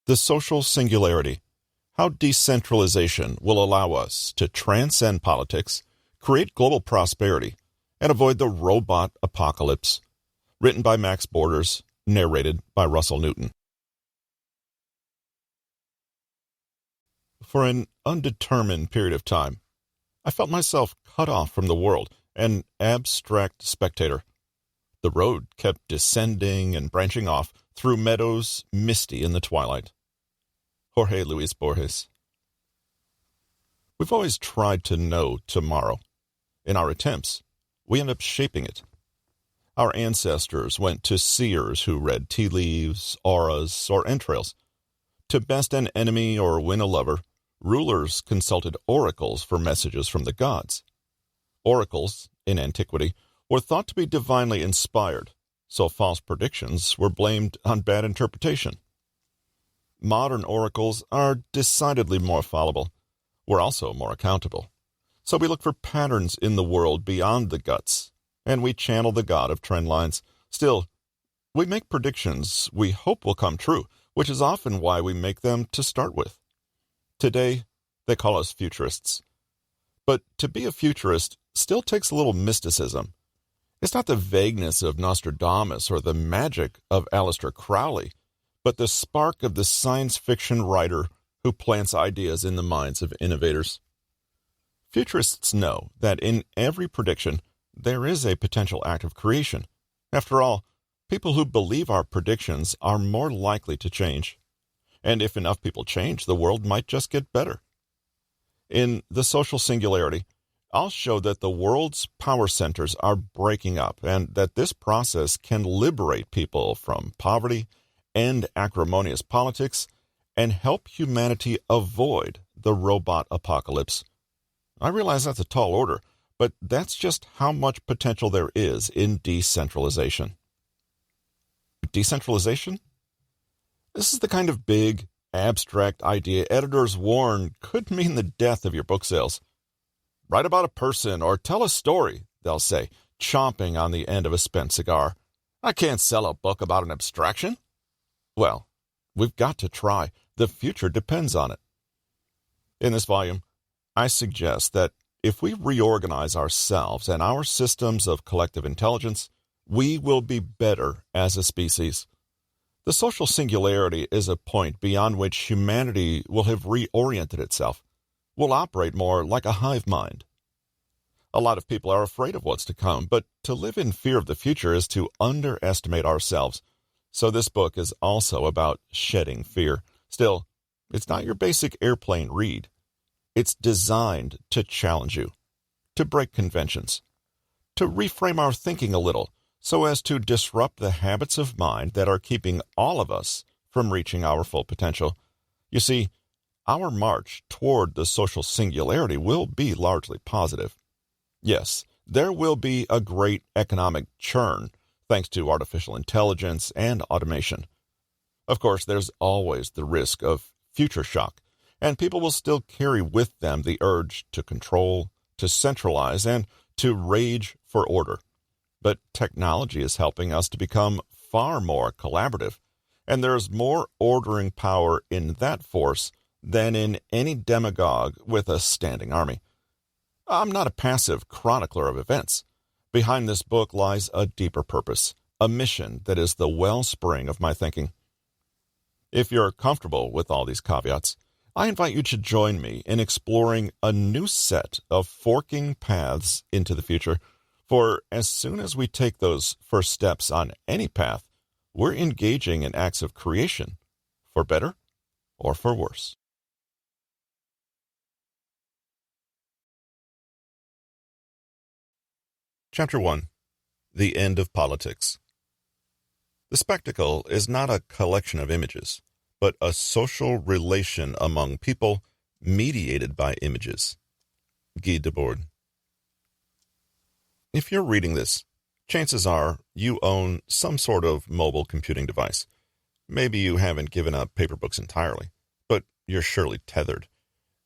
The Social Singularity: How Decentralization Will Allow Us to Transcend Politics, Create Global Prosperity, and Avoid the Robot Apocalypse. Written by Max Borders, narrated by Russell Newton. For an undetermined period of time, I felt myself cut off from the world, an abstract spectator. The road kept descending and branching off through meadows misty in the twilight. Jorge Luis Borges. We've always tried to know tomorrow. In our attempts, we end up shaping it. Our ancestors went to seers who read tea leaves, auras, or entrails. To best an enemy or win a lover, rulers consulted oracles for messages from the gods. Oracles, in antiquity, were thought to be divinely inspired, so false predictions were blamed on bad interpretation. Modern oracles are decidedly more fallible. We're also more accountable. So we look for patterns in the world beyond the guts, and we channel the god of trend lines. Still, we make predictions we hope will come true, which is often why we make them to start with. Today, they call us futurists. But to be a futurist still takes a little mysticism. It's not the vagueness of Nostradamus or the magic of Aleister Crowley, but the spark of the science fiction writer who plants ideas in the minds of innovators. Futurists know that in every prediction, there is a potential act of creation. After all, people who believe our predictions are more likely to change. And if enough people change, the world might just get better. In The Social Singularity, I'll show that the world's power centers are breaking up and that this process can liberate people from poverty, end acrimonious politics, and help humanity avoid the robot apocalypse. I realize that's a tall order, but that's just how much potential there is in decentralization. Decentralization? This is the kind of big, abstract idea editors warn could mean the death of your book sales. Write about a person or tell a story, they'll say, chomping on the end of a spent cigar. I can't sell a book about an abstraction. Well, we've got to try. The future depends on it. In this volume, I suggest that if we reorganize ourselves and our systems of collective intelligence, we will be better as a species. The social singularity is a point beyond which humanity will have reoriented itself, will operate more like a hive mind. A lot of people are afraid of what's to come, but to live in fear of the future is to underestimate ourselves. So this book is also about shedding fear. Still, it's not your basic airplane read. It's designed to challenge you, to break conventions, to reframe our thinking a little so as to disrupt the habits of mind that are keeping all of us from reaching our full potential. You see, our march toward the social singularity will be largely positive. Yes, there will be a great economic churn thanks to artificial intelligence and automation. Of course, there's always the risk of future shock, and people will still carry with them the urge to control, to centralize, and to rage for order. But technology is helping us to become far more collaborative, and there's more ordering power in that force than in any demagogue with a standing army. I'm not a passive chronicler of events. Behind this book lies a deeper purpose, a mission that is the wellspring of my thinking. If you're comfortable with all these caveats, I invite you to join me in exploring a new set of forking paths into the future. For as soon as we take those first steps on any path, we're engaging in acts of creation, for better or for worse. Chapter 1. The End of Politics. The spectacle is not a collection of images, but a social relation among people mediated by images. Guy Debord. If you're reading this, chances are you own some sort of mobile computing device. Maybe you haven't given up paper books entirely, but you're surely tethered.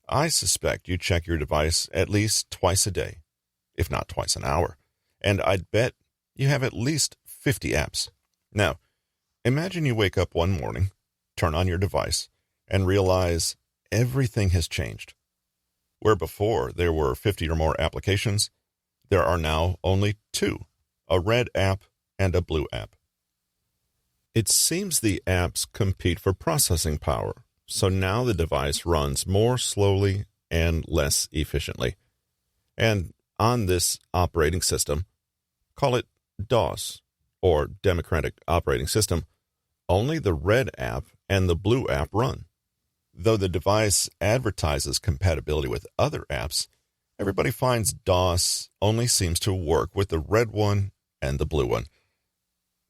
I suspect you check your device at least twice a day, if not twice an hour, and I'd bet you have at least 50 apps. Now, imagine you wake up one morning turn on your device, and realize everything has changed. Where before there were 50 or more applications, there are now only two, a red app and a blue app. It seems the apps compete for processing power, so now the device runs more slowly and less efficiently. And on this operating system, call it DOS, or Democratic Operating System, only the red app and the blue app run. Though the device advertises compatibility with other apps, everybody finds DOS only seems to work with the red one and the blue one.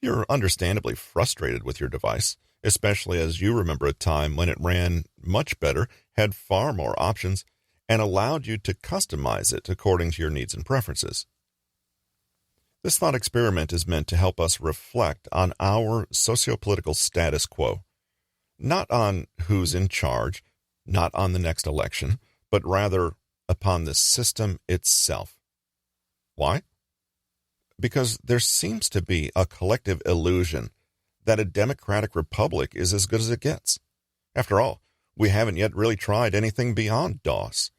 You're understandably frustrated with your device, especially as you remember a time when it ran much better, had far more options, and allowed you to customize it according to your needs and preferences. This thought experiment is meant to help us reflect on our sociopolitical status quo, not on who's in charge, not on the next election, but rather upon the system itself. Why? Because there seems to be a collective illusion that a democratic republic is as good as it gets. After all, we haven't yet really tried anything beyond DOS,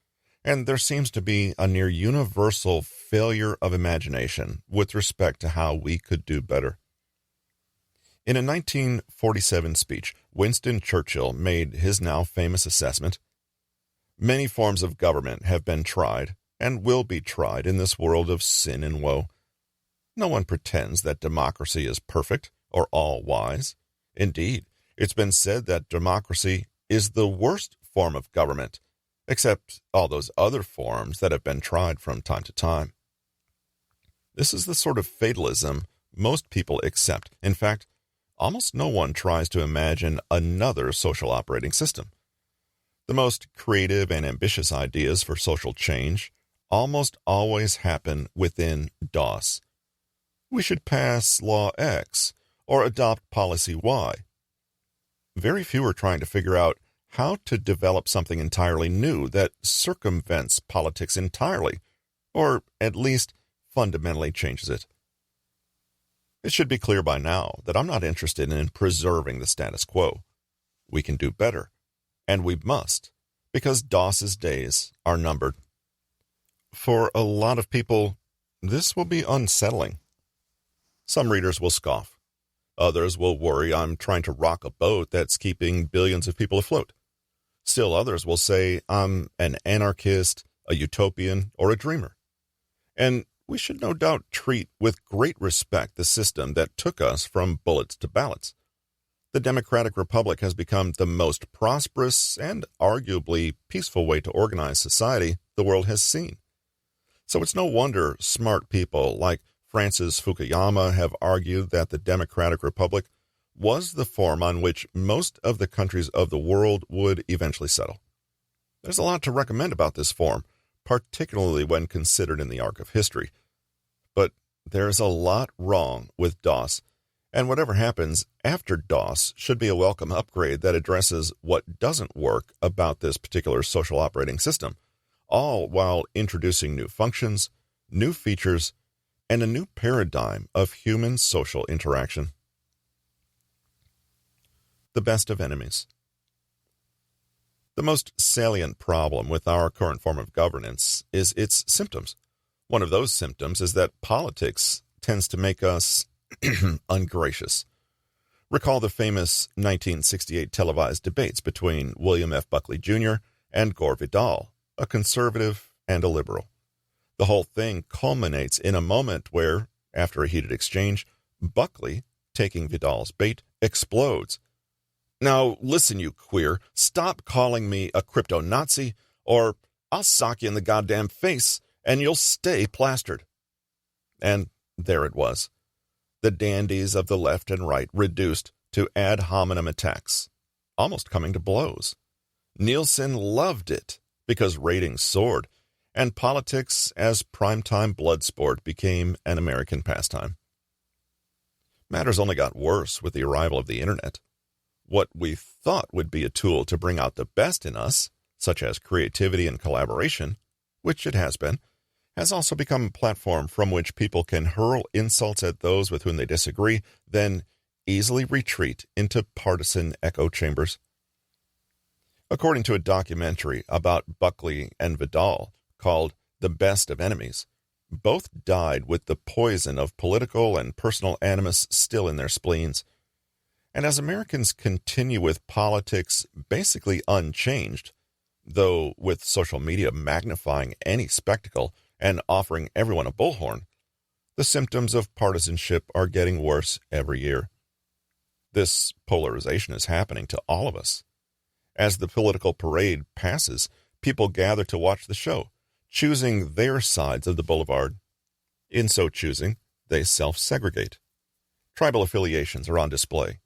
and there seems to be a near universal failure of imagination with respect to how we could do better. In a 1947 speech, Winston Churchill made his now famous assessment: "Many forms of government have been tried and will be tried in this world of sin and woe. No one pretends that democracy is perfect or all-wise. Indeed, it's been said that democracy is the worst form of government, except all those other forms that have been tried from time to time." This is the sort of fatalism most people accept. In fact, almost no one tries to imagine another social operating system. The most creative and ambitious ideas for social change almost always happen within DOS. We should pass Law X or adopt Policy Y. Very few are trying to figure out how to develop something entirely new that circumvents politics entirely, or at least fundamentally changes it. It should be clear by now that I'm not interested in preserving the status quo. We can do better, and we must, because DOS's days are numbered. For a lot of people, this will be unsettling. Some readers will scoff. Others will worry I'm trying to rock a boat that's keeping billions of people afloat. Still others will say I'm an anarchist, a utopian, or a dreamer. And we should no doubt treat with great respect the system that took us from bullets to ballots. The Democratic Republic has become the most prosperous and arguably peaceful way to organize society the world has seen. So it's no wonder smart people like Francis Fukuyama have argued that the Democratic Republic was the form on which most of the countries of the world would eventually settle. There's a lot to recommend about this form, particularly when considered in the arc of history. But there's a lot wrong with DOS, and whatever happens after DOS should be a welcome upgrade that addresses what doesn't work about this particular social operating system, all while introducing new functions, new features, and a new paradigm of human social interaction. The best of enemies. The most salient problem with our current form of governance is its symptoms. One of those symptoms is that politics tends to make us ungracious. Recall the famous 1968 televised debates between William F. Buckley Jr. and Gore Vidal, a conservative and a liberal. The whole thing culminates in a moment where, after a heated exchange, Buckley, taking Vidal's bait, explodes. "Now, listen, you queer, stop calling me a crypto-Nazi, or I'll sock you in the goddamn face, and you'll stay plastered." And there it was. The dandies of the left and right reduced to ad hominem attacks, almost coming to blows. Nielsen loved it because ratings soared, and politics as primetime blood sport became an American pastime. Matters only got worse with the arrival of the internet. What we thought would be a tool to bring out the best in us, such as creativity and collaboration, which it has been, has also become a platform from which people can hurl insults at those with whom they disagree, then easily retreat into partisan echo chambers. According to a documentary about Buckley and Vidal called The Best of Enemies, both died with the poison of political and personal animus still in their spleens. And as Americans continue with politics basically unchanged, though with social media magnifying any spectacle and offering everyone a bullhorn, the symptoms of partisanship are getting worse every year. This polarization is happening to all of us. As the political parade passes, people gather to watch the show, choosing their sides of the boulevard. In so choosing, they self-segregate. Tribal affiliations are on display.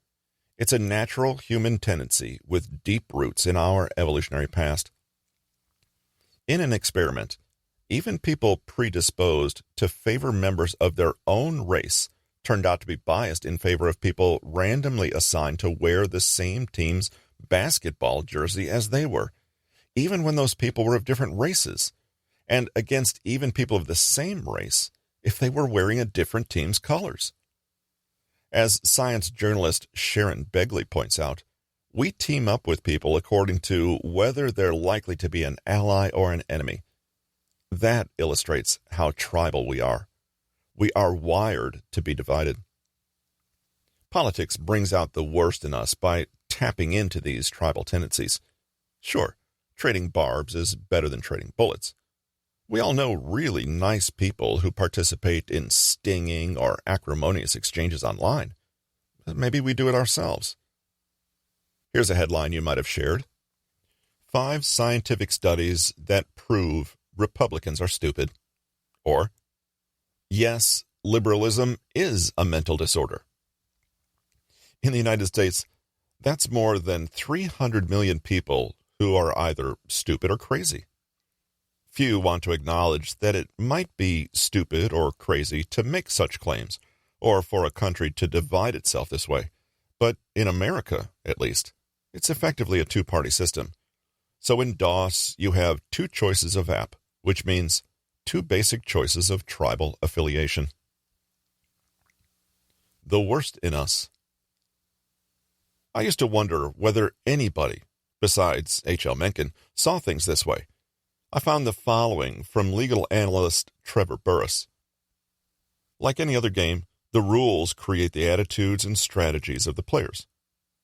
It's a natural human tendency with deep roots in our evolutionary past. In an experiment, even people predisposed to favor members of their own race turned out to be biased in favor of people randomly assigned to wear the same team's basketball jersey as they were, even when those people were of different races, and against even people of the same race if they were wearing a different team's colors. As science journalist Sharon Begley points out, we team up with people according to whether they're likely to be an ally or an enemy. That illustrates how tribal we are. We are wired to be divided. Politics brings out the worst in us by tapping into these tribal tendencies. Sure, trading barbs is better than trading bullets. We all know really nice people who participate in stinging or acrimonious exchanges online. Maybe we do it ourselves. Here's a headline you might have shared. 5 scientific studies that prove Republicans are stupid. Or, yes, liberalism is a mental disorder. In the United States, that's more than 300 million people who are either stupid or crazy. Few want to acknowledge that it might be stupid or crazy to make such claims, or for a country to divide itself this way. But in America, at least, it's effectively a two-party system. So in DOS, you have 2 choices of app, which means 2 basic choices of tribal affiliation. The worst in us. I used to wonder whether anybody, besides H.L. Mencken, saw things this way. I found the following from legal analyst Trevor Burrus. Like any other game, the rules create the attitudes and strategies of the players.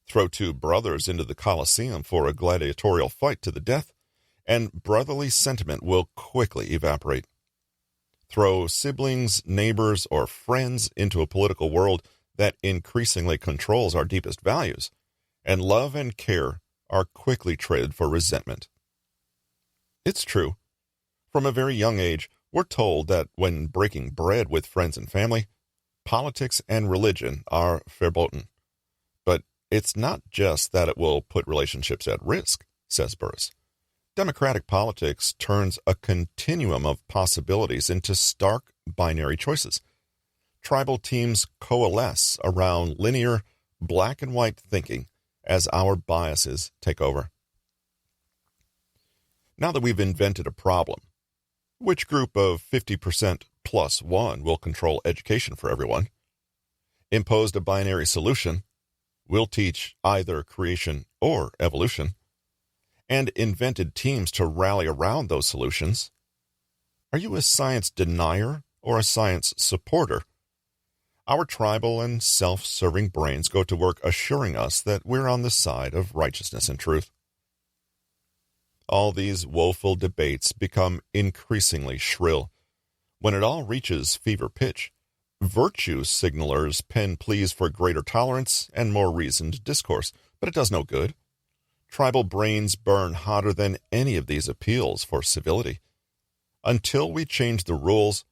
Throw 2 brothers into the Colosseum for a gladiatorial fight to the death, and brotherly sentiment will quickly evaporate. Throw siblings, neighbors, or friends into a political world that increasingly controls our deepest values, and love and care are quickly traded for resentment. It's true. From a very young age, we're told that when breaking bread with friends and family, politics and religion are verboten. But it's not just that it will put relationships at risk, says Burrus. Democratic politics turns a continuum of possibilities into stark binary choices. Tribal teams coalesce around linear, black and white thinking as our biases take over. Now that we've invented a problem, which group of 50% plus 1 will control education for everyone? Imposed a binary solution, we'll teach either creation or evolution, and invented teams to rally around those solutions. Are you a science denier or a science supporter? Our tribal and self-serving brains go to work assuring us that we're on the side of righteousness and truth. All these woeful debates become increasingly shrill. When it all reaches fever pitch, virtue signalers pen pleas for greater tolerance and more reasoned discourse, but it does no good. Tribal brains burn hotter than any of these appeals for civility. Until we change the rules,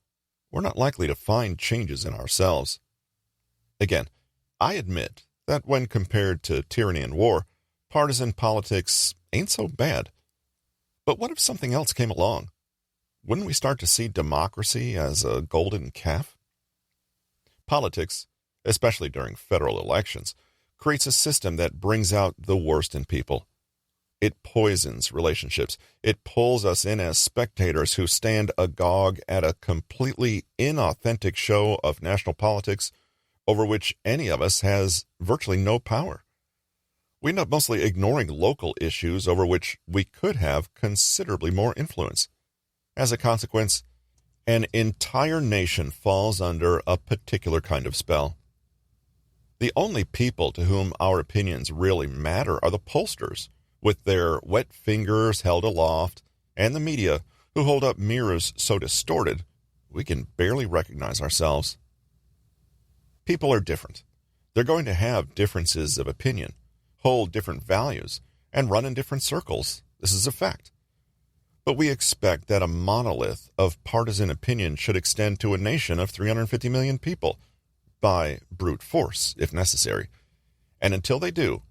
we're not likely to find changes in ourselves. Again, I admit that when compared to tyranny and war, partisan politics ain't so bad. But what if something else came along? Wouldn't we start to see democracy as a golden calf? Politics, especially during federal elections, creates a system that brings out the worst in people. It poisons relationships. It pulls us in as spectators who stand agog at a completely inauthentic show of national politics over which any of us has virtually no power. We end up mostly ignoring local issues over which we could have considerably more influence. As a consequence, an entire nation falls under a particular kind of spell. The only people to whom our opinions really matter are the pollsters, with their wet fingers held aloft, and the media, who hold up mirrors so distorted we can barely recognize ourselves. People are different. They're going to have differences of opinion, hold different values, and run in different circles. This is a fact. But we expect that a monolith of partisan opinion should extend to a nation of 350 million people, by brute force, if necessary. And until they do,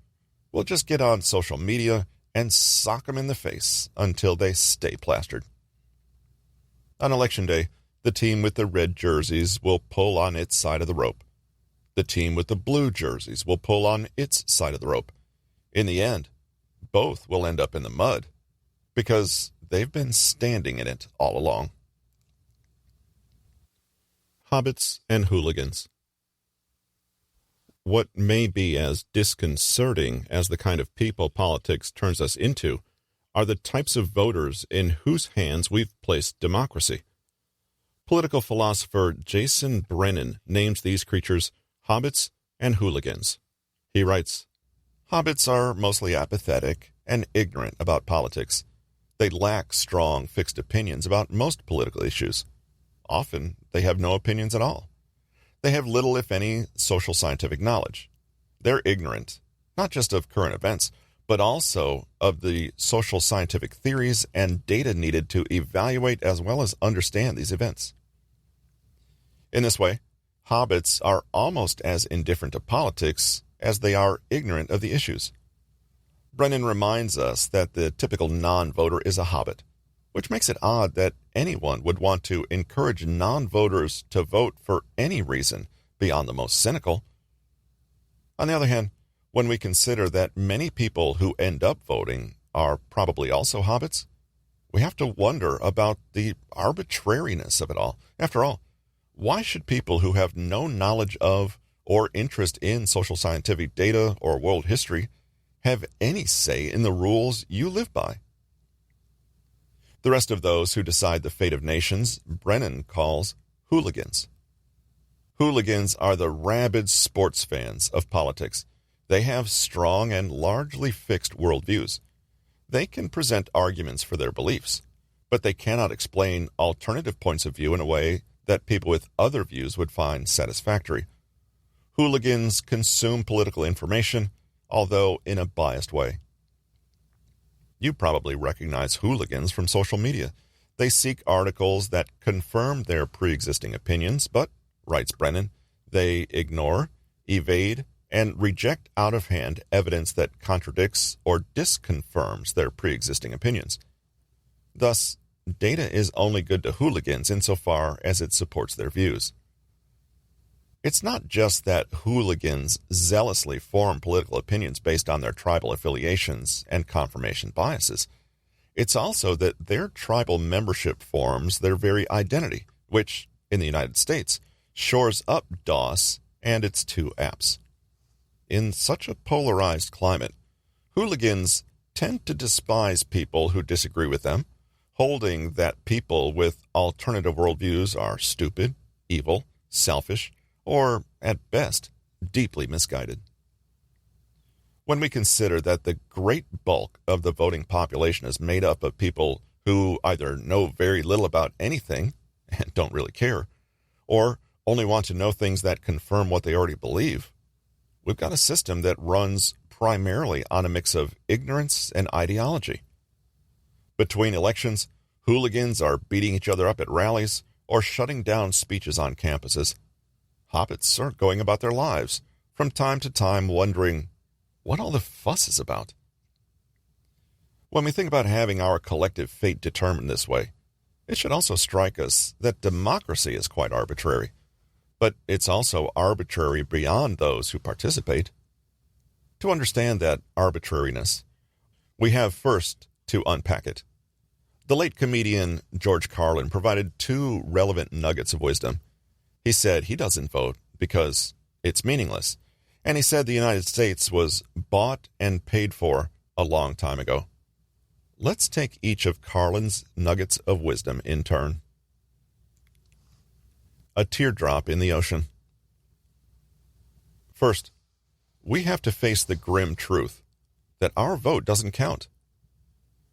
we'll just get on social media and sock them in the face until they stay plastered. On Election Day, the team with the red jerseys will pull on its side of the rope. The team with the blue jerseys will pull on its side of the rope. In the end, both will end up in the mud, because they've been standing in it all along. Hobbits and hooligans. What may be as disconcerting as the kind of people politics turns us into are the types of voters in whose hands we've placed democracy. Political philosopher Jason Brennan names these creatures hobbits and hooligans. He writes, "Hobbits are mostly apathetic and ignorant about politics. They lack strong, fixed opinions about most political issues. Often, they have no opinions at all. They have little, if any, social scientific knowledge. They're ignorant, not just of current events, but also of the social scientific theories and data needed to evaluate as well as understand these events." In this way, hobbits are almost as indifferent to politics as they are ignorant of the issues. Brennan reminds us that the typical non-voter is a hobbit, which makes it odd that anyone would want to encourage non-voters to vote for any reason beyond the most cynical. On the other hand, when we consider that many people who end up voting are probably also hobbits, we have to wonder about the arbitrariness of it all. After all, why should people who have no knowledge of or interest in social scientific data or world history have any say in the rules you live by? The rest of those who decide the fate of nations, Brennan calls hooligans. Hooligans are the rabid sports fans of politics. They have strong and largely fixed worldviews. They can present arguments for their beliefs, but they cannot explain alternative points of view in a way that people with other views would find satisfactory. Hooligans consume political information, although in a biased way. You probably recognize hooligans from social media. They seek articles that confirm their pre-existing opinions, but, writes Brennan, they ignore, evade, and reject out of hand evidence that contradicts or disconfirms their pre-existing opinions. Thus, data is only good to hooligans insofar as it supports their views. It's not just that hooligans zealously form political opinions based on their tribal affiliations and confirmation biases. It's also that their tribal membership forms their very identity, which, in the United States, shores up DOS and its two apps. In such a polarized climate, hooligans tend to despise people who disagree with them, holding that people with alternative worldviews are stupid, evil, selfish, or, at best, deeply misguided. When we consider that the great bulk of the voting population is made up of people who either know very little about anything and don't really care, or only want to know things that confirm what they already believe, we've got a system that runs primarily on a mix of ignorance and ideology. Between elections, hooligans are beating each other up at rallies or shutting down speeches on campuses. Hobbits are going about their lives, from time to time wondering what all the fuss is about. When we think about having our collective fate determined this way, it should also strike us that democracy is quite arbitrary, but it's also arbitrary beyond those who participate. To understand that arbitrariness, we have first to unpack it. The late comedian George Carlin provided two relevant nuggets of wisdom. He said he doesn't vote because It's meaningless. And he said the United States was bought and paid for a long time ago. Let's take each of Carlin's nuggets of wisdom in turn. A teardrop in the ocean. First, we have to face the grim truth that our vote doesn't count.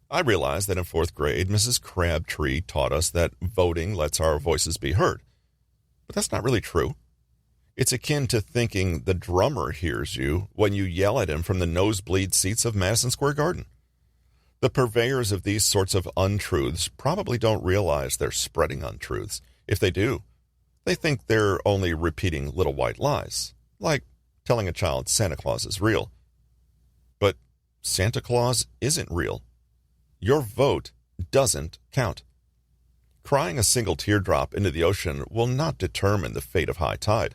I realize that in 4th grade, Mrs. Crabtree taught us that voting lets our voices be heard. But that's not really true. It's akin to thinking the drummer hears you when you yell at him from the nosebleed seats of Madison Square Garden. The purveyors of these sorts of untruths probably don't realize they're spreading untruths. If they do, they think they're only repeating little white lies, like telling a child Santa Claus is real. But Santa Claus isn't real. Your vote doesn't count. Crying a single teardrop into the ocean will not determine the fate of high tide,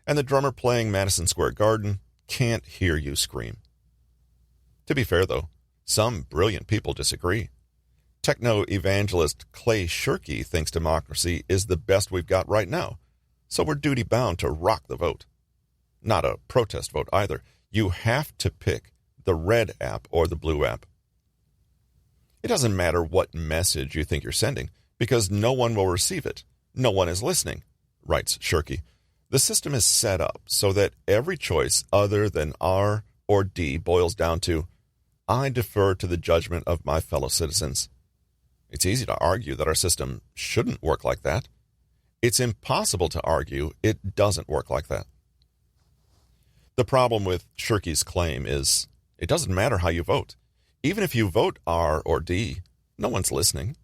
and the drummer playing Madison Square Garden can't hear you scream. To be fair, though, some brilliant people disagree. Techno-evangelist Clay Shirky thinks democracy is the best we've got right now, so we're duty-bound to rock the vote. Not a protest vote either. You have to pick the red app or the blue app. It doesn't matter what message you think you're sending, because no one will receive it. No one is listening, writes Shirky. The system is set up so that every choice other than R or D boils down to, I defer to the judgment of my fellow citizens. It's easy to argue that our system shouldn't work like that. It's impossible to argue it doesn't work like that. The problem with Shirky's claim is it doesn't matter how you vote. Even if you vote R or D, no one's listening.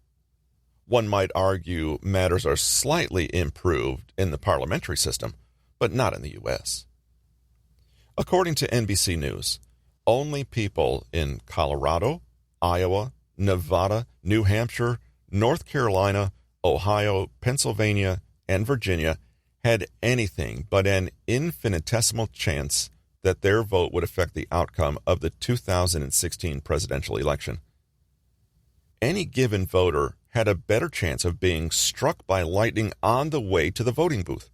One might argue matters are slightly improved in the parliamentary system, but not in the U.S. According to NBC News, only people in Colorado, Iowa, Nevada, New Hampshire, North Carolina, Ohio, Pennsylvania, and Virginia had anything but an infinitesimal chance that their vote would affect the outcome of the 2016 presidential election. Any given voter had a better chance of being struck by lightning on the way to the voting booth.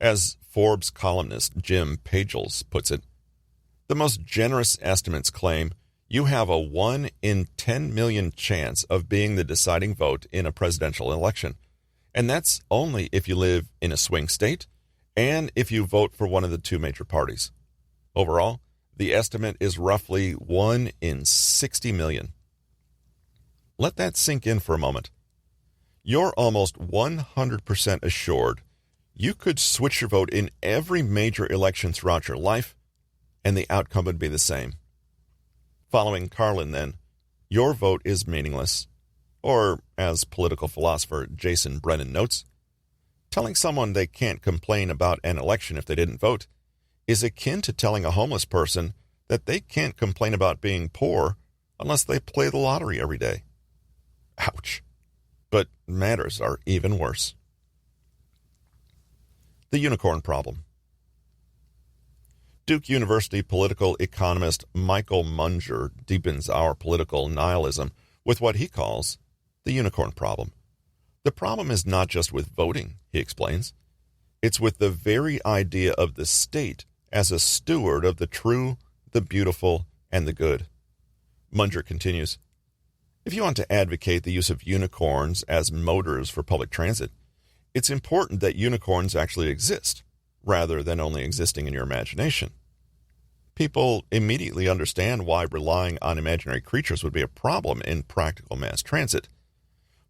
As Forbes columnist Jim Pagels puts it, the most generous estimates claim you have a 1 in 10 million chance of being the deciding vote in a presidential election, and that's only if you live in a swing state and if you vote for one of the two major parties. Overall, the estimate is roughly 1 in 60 million. Let that sink in for a moment. You're almost 100% assured you could switch your vote in every major election throughout your life, and the outcome would be the same. Following Carlin, then, your vote is meaningless. Or, as political philosopher Jason Brennan notes, telling someone they can't complain about an election if they didn't vote is akin to telling a homeless person that they can't complain about being poor unless they play the lottery every day. Ouch. But matters are even worse. The unicorn problem. Duke University political economist Michael Munger deepens our political nihilism with what he calls the unicorn problem. The problem is not just with voting, he explains. It's with the very idea of the state as a steward of the true, the beautiful, and the good. Munger continues, if you want to advocate the use of unicorns as motors for public transit, it's important that unicorns actually exist, rather than only existing in your imagination. People immediately understand why relying on imaginary creatures would be a problem in practical mass transit.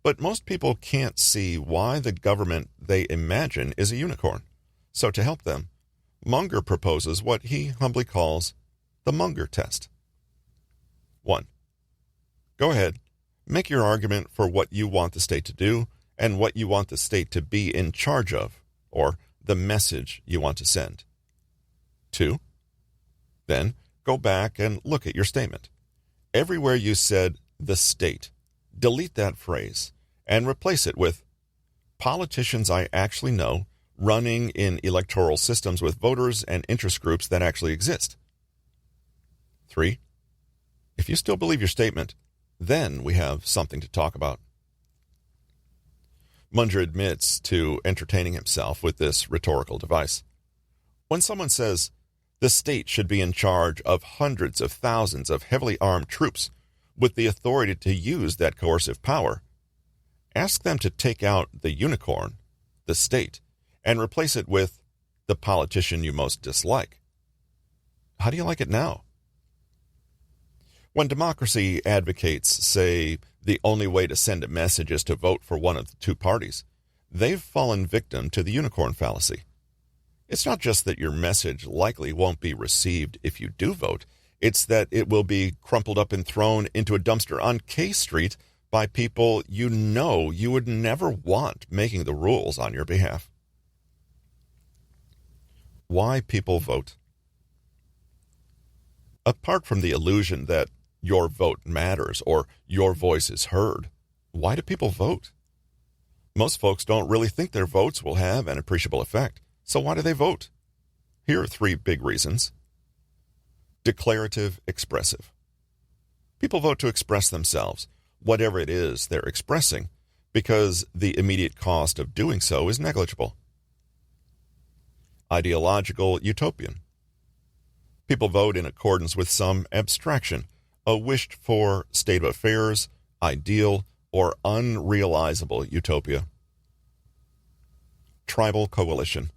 But most people can't see why the government they imagine is a unicorn. So to help them, Munger proposes what he humbly calls the Munger test. 1. Go ahead, make your argument for what you want the state to do and what you want the state to be in charge of, or the message you want to send. 2. Then go back and look at your statement. Everywhere you said the state, delete that phrase and replace it with politicians I actually know running in electoral systems with voters and interest groups that actually exist. 3. If you still believe your statement, then we have something to talk about. Munger admits to entertaining himself with this rhetorical device. When someone says, the state should be in charge of hundreds of thousands of heavily armed troops with the authority to use that coercive power, ask them to take out the unicorn, the state, and replace it with the politician you most dislike. How do you like it now? When democracy advocates say the only way to send a message is to vote for one of the two parties, they've fallen victim to the unicorn fallacy. It's not just that your message likely won't be received if you do vote, it's that it will be crumpled up and thrown into a dumpster on K Street by people you know you would never want making the rules on your behalf. Why people vote? Apart from the illusion that your vote matters or your voice is heard, why do people vote? Most folks don't really think their votes will have an appreciable effect, so why do they vote? Here are 3 big reasons. Declarative, expressive. People vote to express themselves, whatever it is they're expressing, because the immediate cost of doing so is negligible. Ideological, utopian. People vote in accordance with some abstraction, a wished-for state of affairs, ideal, or unrealizable utopia. Tribal coalition.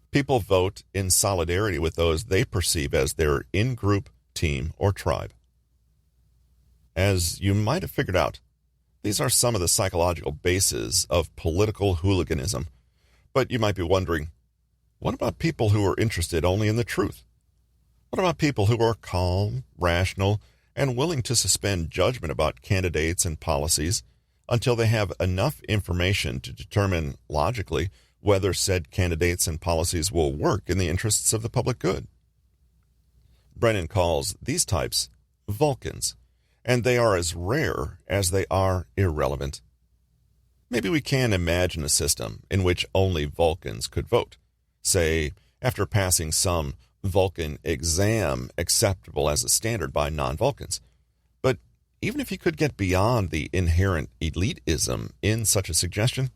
People vote in solidarity with those they perceive as their in-group, team, or tribe. As you might have figured out, these are some of the psychological bases of political hooliganism. But you might be wondering, what about people who are interested only in the truth? What about people who are calm, rational, and willing to suspend judgment about candidates and policies until they have enough information to determine logically whether said candidates and policies will work in the interests of the public good? Brennan calls these types Vulcans, and they are as rare as they are irrelevant. Maybe we can imagine a system in which only Vulcans could vote, say, after passing some Vulcan exam acceptable as a standard by non-Vulcans. But even if you could get beyond the inherent elitism in such a suggestion,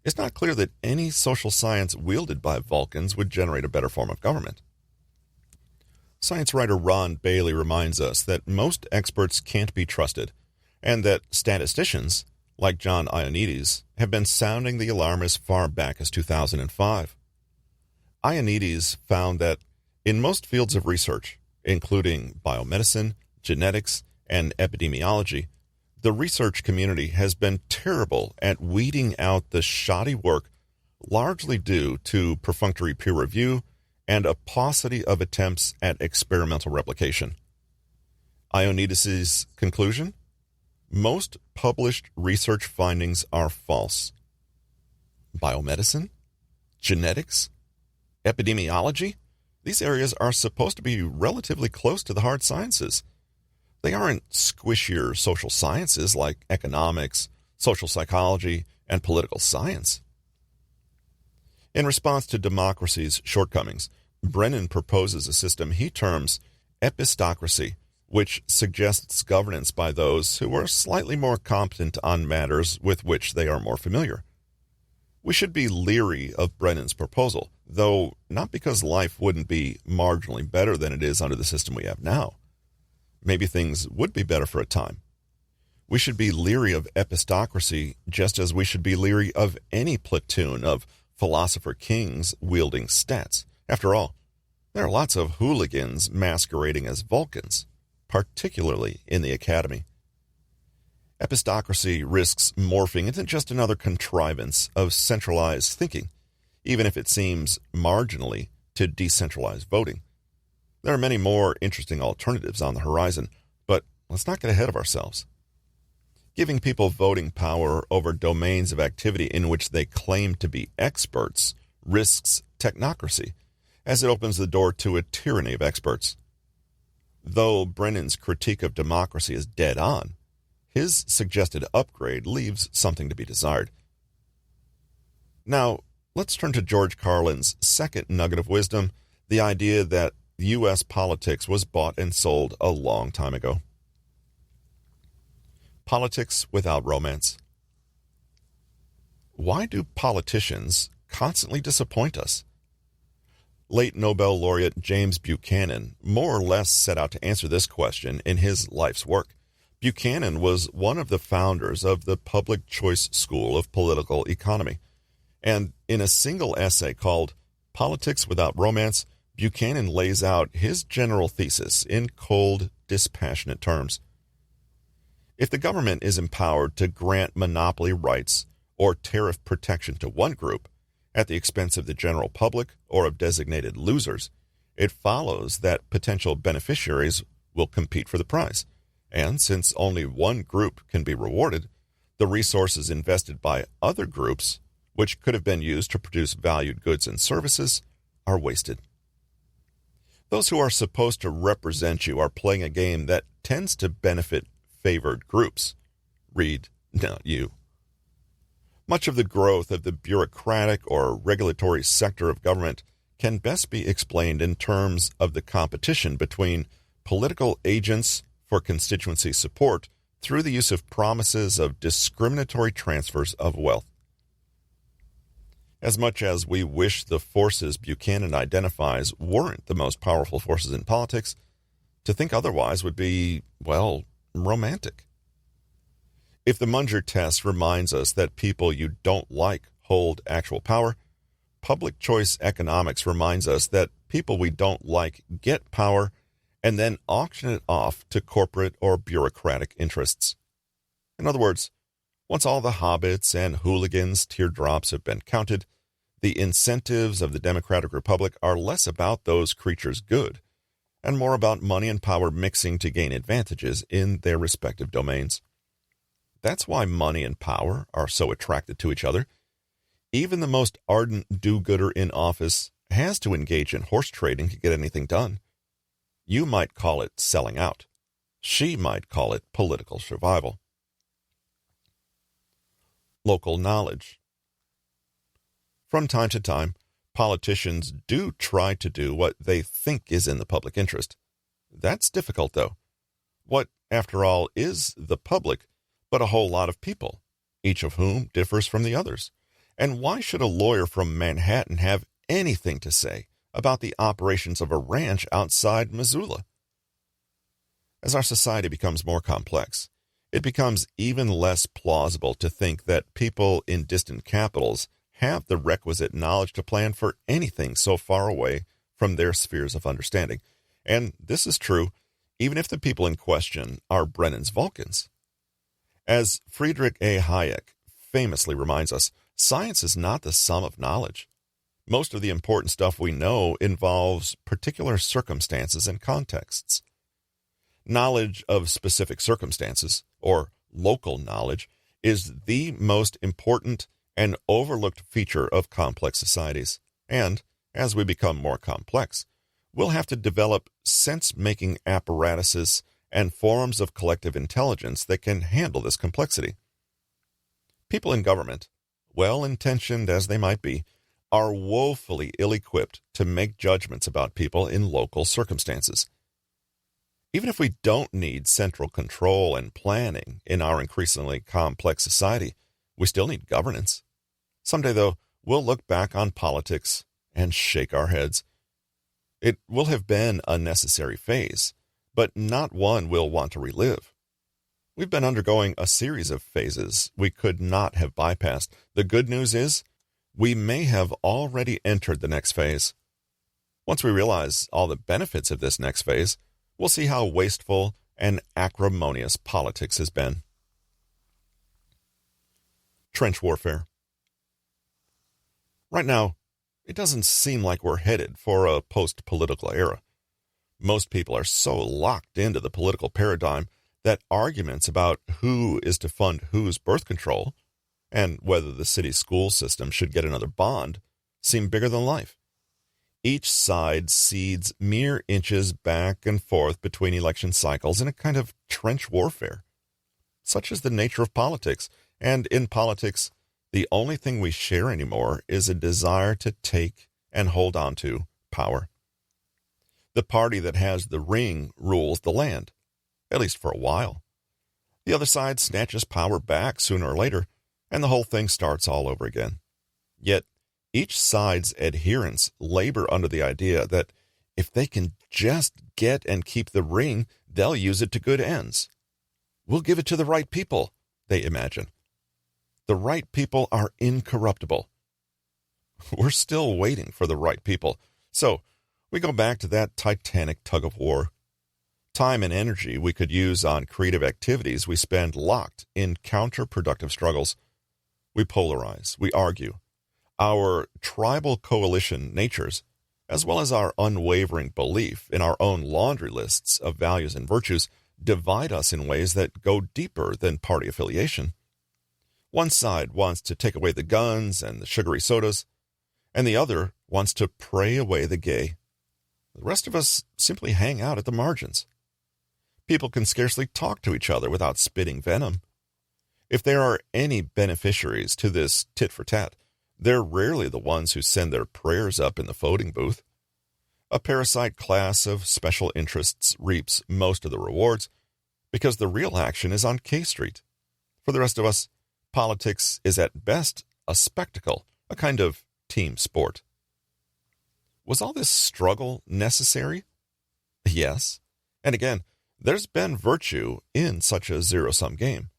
it's not clear that any social science wielded by Vulcans would generate a better form of government. Science writer Ron Bailey reminds us that most experts can't be trusted, and that statisticians, like John Ioannidis, have been sounding the alarm as far back as 2005. Ioannidis found that in most fields of research, including biomedicine, genetics, and epidemiology, the research community has been terrible at weeding out the shoddy work largely due to perfunctory peer review and a paucity of attempts at experimental replication. Ioannidis' conclusion? Most published research findings are false. Biomedicine? Genetics? Epidemiology? These areas are supposed to be relatively close to the hard sciences. They aren't squishier social sciences like economics, social psychology, and political science. In response to democracy's shortcomings, Brennan proposes a system he terms epistocracy, which suggests governance by those who are slightly more competent on matters with which they are more familiar. We should be leery of Brennan's proposal, though not because life wouldn't be marginally better than it is under the system we have now. Maybe things would be better for a time. We should be leery of epistocracy just as we should be leery of any platoon of philosopher kings wielding stats. After all, there are lots of hooligans masquerading as Vulcans, particularly in the academy. Epistocracy risks morphing into just another contrivance of centralized thinking, even if it seems marginally to decentralized voting. There are many more interesting alternatives on the horizon, but let's not get ahead of ourselves. Giving people voting power over domains of activity in which they claim to be experts risks technocracy, as it opens the door to a tyranny of experts. Though Brennan's critique of democracy is dead on, his suggested upgrade leaves something to be desired. Now, let's turn to George Carlin's second nugget of wisdom, the idea that U.S. politics was bought and sold a long time ago. Politics without romance. Why do politicians constantly disappoint us? Late Nobel laureate James Buchanan more or less set out to answer this question in his life's work. Buchanan was one of the founders of the Public Choice School of Political Economy. And in a single essay called Politics Without Romance, Buchanan lays out his general thesis in cold, dispassionate terms. If the government is empowered to grant monopoly rights or tariff protection to one group at the expense of the general public or of designated losers, it follows that potential beneficiaries will compete for the prize. And since only one group can be rewarded, the resources invested by other groups, which could have been used to produce valued goods and services, are wasted. Those who are supposed to represent you are playing a game that tends to benefit favored groups. Read, not you. Much of the growth of the bureaucratic or regulatory sector of government can best be explained in terms of the competition between political agents for constituency support through the use of promises of discriminatory transfers of wealth. As much as we wish the forces Buchanan identifies weren't the most powerful forces in politics, to think otherwise would be, well, romantic. If the Munger test reminds us that people you don't like hold actual power, public choice economics reminds us that people we don't like get power and then auction it off to corporate or bureaucratic interests. In other words, once all the hobbits and hooligans' teardrops have been counted, the incentives of the Democratic Republic are less about those creatures' good and more about money and power mixing to gain advantages in their respective domains. That's why money and power are so attracted to each other. Even the most ardent do-gooder in office has to engage in horse trading to get anything done. You might call it selling out. She might call it political survival. Local knowledge. From time to time, politicians do try to do what they think is in the public interest. That's difficult, though. What, after all, is the public but a whole lot of people, each of whom differs from the others? And why should a lawyer from Manhattan have anything to say about the operations of a ranch outside Missoula? As our society becomes more complex, it becomes even less plausible to think that people in distant capitals have the requisite knowledge to plan for anything so far away from their spheres of understanding. And this is true even if the people in question are Brennan's Vulcans. As Friedrich A. Hayek famously reminds us, science is not the sum of knowledge. Most of the important stuff we know involves particular circumstances and contexts. Knowledge of specific circumstances, or local knowledge, is the most important and overlooked feature of complex societies. And, as we become more complex, we'll have to develop sense-making apparatuses and forms of collective intelligence that can handle this complexity. People in government, well-intentioned as they might be, are woefully ill-equipped to make judgments about people in local circumstances. Even if we don't need central control and planning in our increasingly complex society, we still need governance. Someday, though, we'll look back on politics and shake our heads. It will have been a necessary phase, but not one we'll want to relive. We've been undergoing a series of phases we could not have bypassed. The good news is, we may have already entered the next phase. Once we realize all the benefits of this next phase, we'll see how wasteful and acrimonious politics has been. Trench warfare. Right now, it doesn't seem like we're headed for a post-political era. Most people are so locked into the political paradigm that arguments about who is to fund whose birth control and whether the city's school system should get another bond seem bigger than life. Each side cedes mere inches back and forth between election cycles in a kind of trench warfare. Such is the nature of politics, and in politics, the only thing we share anymore is a desire to take and hold on to power. The party that has the ring rules the land, at least for a while. The other side snatches power back sooner or later, and the whole thing starts all over again. Yet, Each side's adherents labor under the idea that if they can just get and keep the ring, they'll use it to good ends. We'll give it to the right people, they imagine. The right people are incorruptible. We're still waiting for the right people. So we go back to that titanic tug of war. Time and energy we could use on creative activities we spend locked in counterproductive struggles. We polarize, we argue. Our tribal coalition natures, as well as our unwavering belief in our own laundry lists of values and virtues, divide us in ways that go deeper than party affiliation. One side wants to take away the guns and the sugary sodas, and the other wants to pray away the gay. The rest of us simply hang out at the margins. People can scarcely talk to each other without spitting venom. If there are any beneficiaries to this tit-for-tat, they're rarely the ones who send their prayers up in the voting booth. A parasite class of special interests reaps most of the rewards because the real action is on K Street. For the rest of us, politics is at best a spectacle, a kind of team sport. Was all this struggle necessary? Yes. And again, there's been virtue in such a zero-sum game.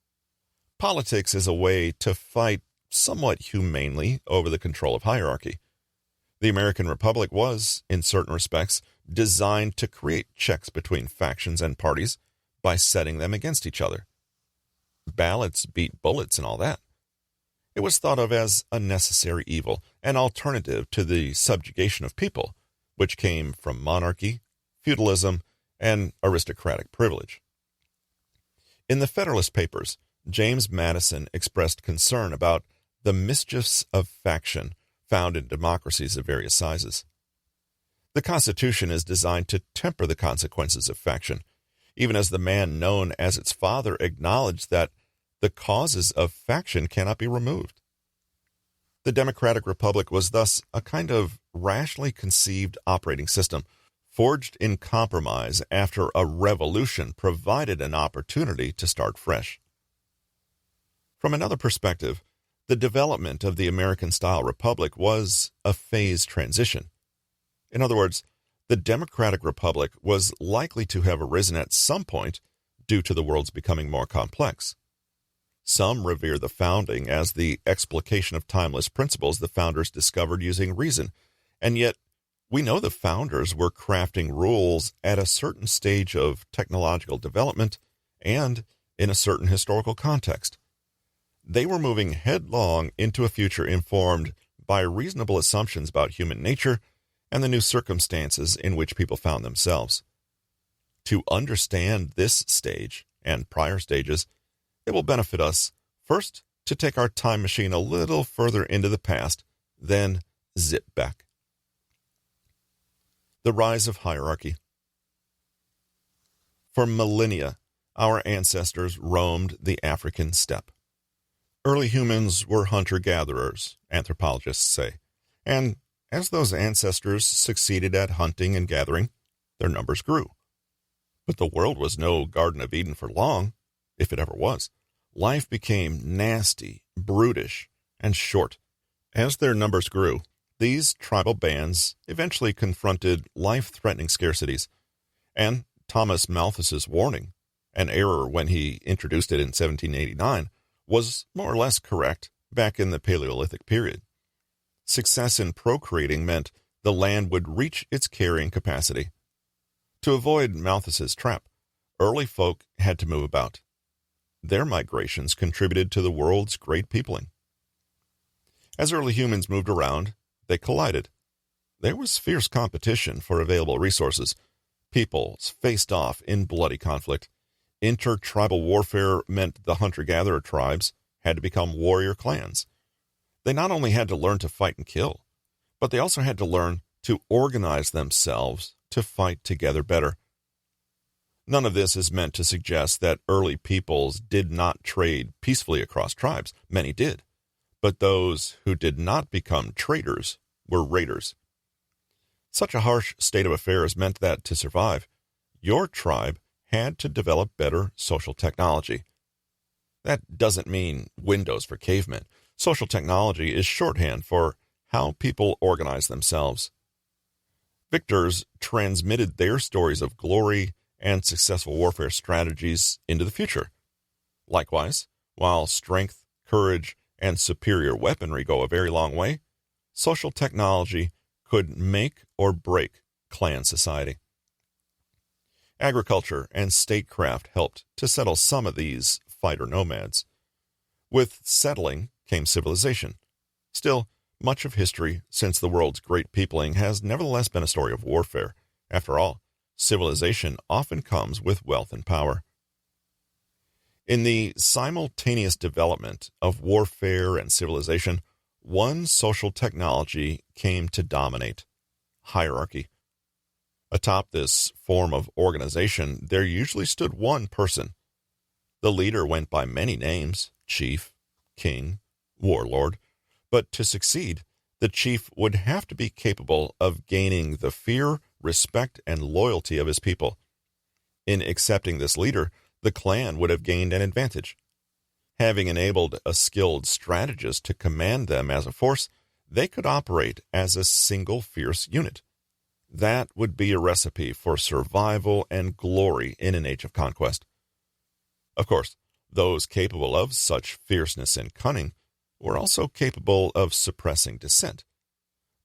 Politics is a way to fight somewhat humanely over the control of hierarchy. The American Republic was, in certain respects, designed to create checks between factions and parties by setting them against each other. Ballots beat bullets and all that. It was thought of as a necessary evil, an alternative to the subjugation of people, which came from monarchy, feudalism, and aristocratic privilege. In the Federalist Papers, James Madison expressed concern about the mischiefs of faction found in democracies of various sizes. The Constitution is designed to temper the consequences of faction, even as the man known as its father acknowledged that the causes of faction cannot be removed. The Democratic Republic was thus a kind of rationally conceived operating system, forged in compromise after a revolution provided an opportunity to start fresh. From another perspective, the development of the American-style republic was a phased transition. In other words, the Democratic Republic was likely to have arisen at some point due to the world's becoming more complex. Some revere the founding as the explication of timeless principles the founders discovered using reason, and yet we know the founders were crafting rules at a certain stage of technological development and in a certain historical context. They were moving headlong into a future informed by reasonable assumptions about human nature and the new circumstances in which people found themselves. To understand this stage and prior stages, it will benefit us, first, to take our time machine a little further into the past, then zip back. The rise of hierarchy. For millennia, our ancestors roamed the African steppe. Early humans were hunter-gatherers, anthropologists say, and as those ancestors succeeded at hunting and gathering, their numbers grew. But the world was no Garden of Eden for long, if it ever was. Life became nasty, brutish, and short. As their numbers grew, these tribal bands eventually confronted life-threatening scarcities, and Thomas Malthus's warning, an error when he introduced it in 1789, was more or less correct back in the Paleolithic period. Success in procreating meant the land would reach its carrying capacity. To avoid Malthus's trap, early folk had to move about. Their migrations contributed to the world's great peopling. As early humans moved around, they collided. There was fierce competition for available resources. Peoples faced off in bloody conflict. Inter-tribal warfare meant the hunter-gatherer tribes had to become warrior clans. They not only had to learn to fight and kill, but they also had to learn to organize themselves to fight together better. None of this is meant to suggest that early peoples did not trade peacefully across tribes. Many did. But those who did not become traders were raiders. Such a harsh state of affairs meant that to survive, your tribe had to develop better social technology. That doesn't mean Windows for cavemen. Social technology is shorthand for how people organize themselves. Victors transmitted their stories of glory and successful warfare strategies into the future. Likewise, while strength, courage, and superior weaponry go a very long way, social technology could make or break clan society. Agriculture and statecraft helped to settle some of these fighter nomads. With settling came civilization. Still, much of history since the world's great peopling has nevertheless been a story of warfare. After all, civilization often comes with wealth and power. In the simultaneous development of warfare and civilization, one social technology came to dominate: hierarchy. Atop this form of organization, there usually stood one person. The leader went by many names: chief, king, warlord. But to succeed, the chief would have to be capable of gaining the fear, respect, and loyalty of his people. In accepting this leader, the clan would have gained an advantage. Having enabled a skilled strategist to command them as a force, they could operate as a single fierce unit. That would be a recipe for survival and glory in an age of conquest. Of course, those capable of such fierceness and cunning were also capable of suppressing dissent.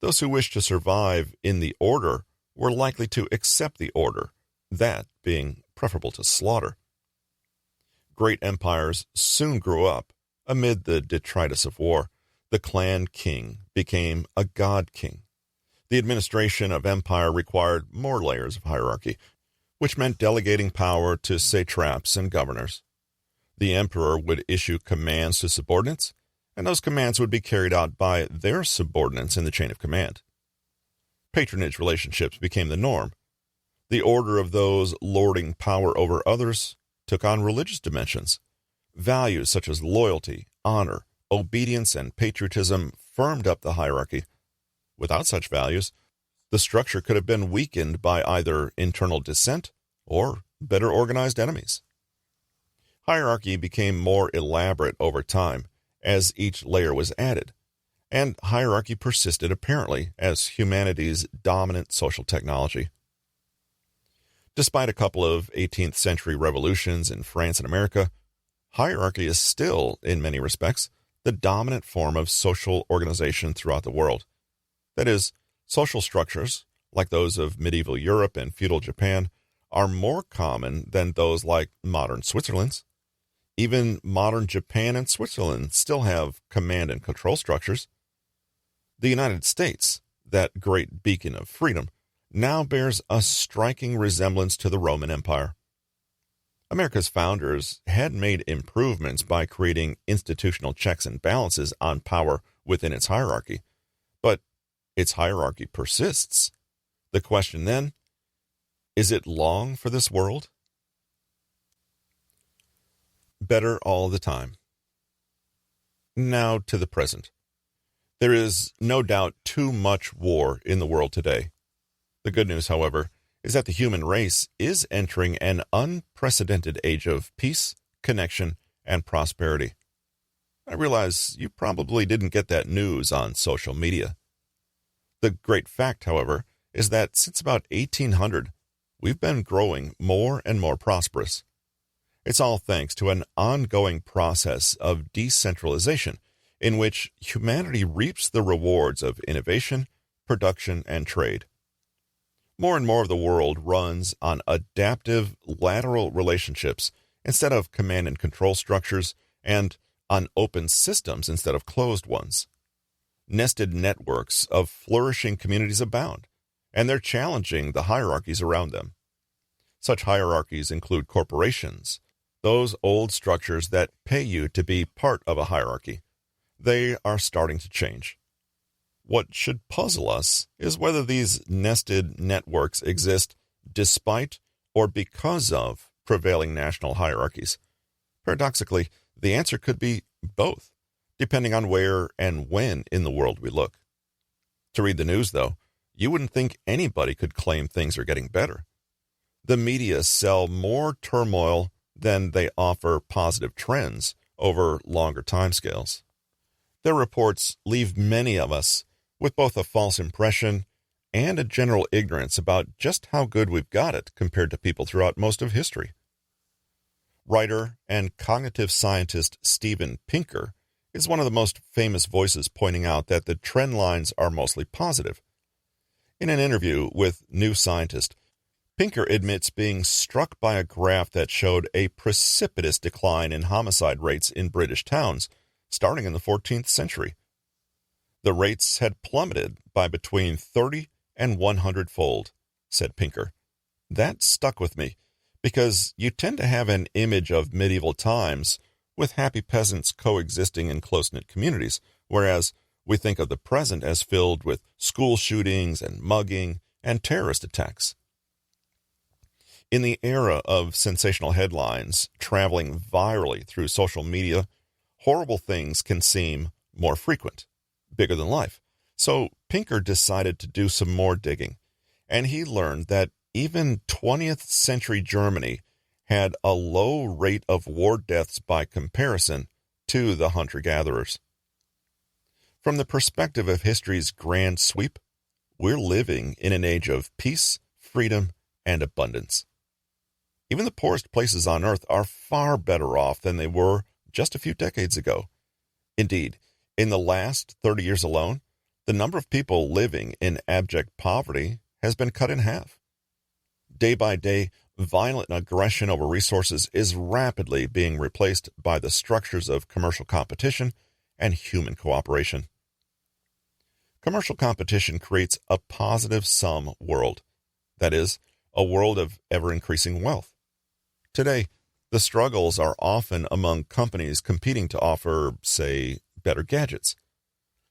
Those who wished to survive in the order were likely to accept the order, that being preferable to slaughter. Great empires soon grew up amid the detritus of war. The clan king became a god king. The administration of empire required more layers of hierarchy, which meant delegating power to satraps and governors. The emperor would issue commands to subordinates, and those commands would be carried out by their subordinates in the chain of command. Patronage relationships became the norm. The order of those lording power over others took on religious dimensions. Values such as loyalty, honor, obedience, and patriotism firmed up the hierarchy. Without such values, the structure could have been weakened by either internal dissent or better organized enemies. Hierarchy became more elaborate over time as each layer was added, and hierarchy persisted apparently as humanity's dominant social technology. Despite a couple of 18th century revolutions in France and America, hierarchy is still, in many respects, the dominant form of social organization throughout the world. That is, social structures, like those of medieval Europe and feudal Japan, are more common than those like modern Switzerland's. Even modern Japan and Switzerland still have command and control structures. The United States, that great beacon of freedom, now bears a striking resemblance to the Roman Empire. America's founders had made improvements by creating institutional checks and balances on power within its hierarchy, but its hierarchy persists. The question then, is it long for this world? Better all the time. Now to the present. There is no doubt too much war in the world today. The good news, however, is that the human race is entering an unprecedented age of peace, connection, and prosperity. I realize you probably didn't get that news on social media. The great fact, however, is that since about 1800, we've been growing more and more prosperous. It's all thanks to an ongoing process of decentralization in which humanity reaps the rewards of innovation, production, and trade. More and more of the world runs on adaptive lateral relationships instead of command and control structures, and on open systems instead of closed ones. Nested networks of flourishing communities abound, and they're challenging the hierarchies around them. Such hierarchies include corporations, those old structures that pay you to be part of a hierarchy. They are starting to change. What should puzzle us is whether these nested networks exist despite or because of prevailing national hierarchies. Paradoxically, the answer could be both, depending on where and when in the world we look. To read the news, though, you wouldn't think anybody could claim things are getting better. The media sell more turmoil than they offer positive trends over longer timescales. Their reports leave many of us with both a false impression and a general ignorance about just how good we've got it compared to people throughout most of history. Writer and cognitive scientist Steven Pinker is one of the most famous voices pointing out that the trend lines are mostly positive. In an interview with New Scientist, Pinker admits being struck by a graph that showed a precipitous decline in homicide rates in British towns starting in the 14th century. The rates had plummeted by between 30 and 100-fold, said Pinker. That stuck with me, because you tend to have an image of medieval times with happy peasants coexisting in close-knit communities, whereas we think of the present as filled with school shootings and mugging and terrorist attacks. In the era of sensational headlines traveling virally through social media, horrible things can seem more frequent, bigger than life. So Pinker decided to do some more digging, and he learned that even 20th century Germany had a low rate of war deaths by comparison to the hunter-gatherers. From the perspective of history's grand sweep, we're living in an age of peace, freedom, and abundance. Even the poorest places on earth are far better off than they were just a few decades ago. Indeed, in the last 30 years alone, the number of people living in abject poverty has been cut in half. Day by day, violent aggression over resources is rapidly being replaced by the structures of commercial competition and human cooperation. Commercial competition creates a positive-sum world, that is, a world of ever-increasing wealth. Today, the struggles are often among companies competing to offer, say, better gadgets.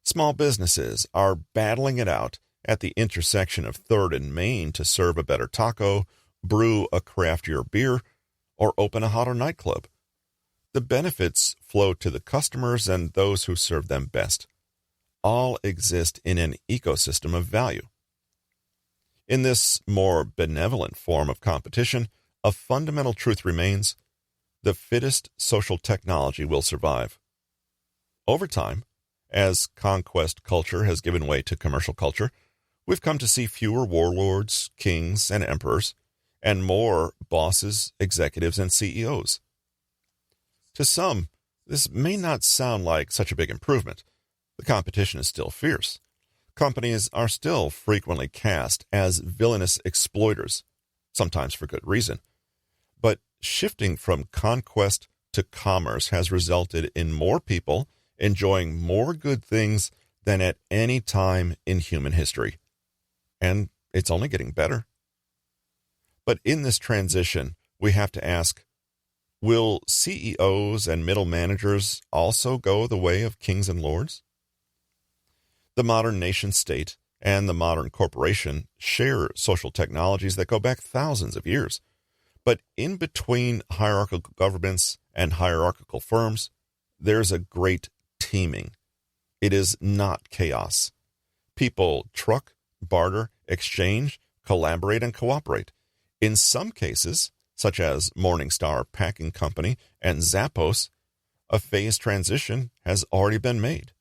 Small businesses are battling it out at the intersection of 3rd and Main to serve a better taco, brew a craftier beer, or open a hotter nightclub. The benefits flow to the customers and those who serve them best. All exist in an ecosystem of value. In this more benevolent form of competition, a fundamental truth remains: the fittest social technology will survive. Over time, as conquest culture has given way to commercial culture, we've come to see fewer warlords, kings, and emperors, and more bosses, executives, and CEOs. To some, this may not sound like such a big improvement. The competition is still fierce. Companies are still frequently cast as villainous exploiters, sometimes for good reason. But shifting from conquest to commerce has resulted in more people enjoying more good things than at any time in human history. And it's only getting better. But in this transition, we have to ask, will CEOs and middle managers also go the way of kings and lords? The modern nation-state and the modern corporation share social technologies that go back thousands of years. But in between hierarchical governments and hierarchical firms, there's a great teaming. It is not chaos. People truck, barter, exchange, collaborate, and cooperate. In some cases, such as Morningstar Packing Company and Zappos, a phased transition has already been made.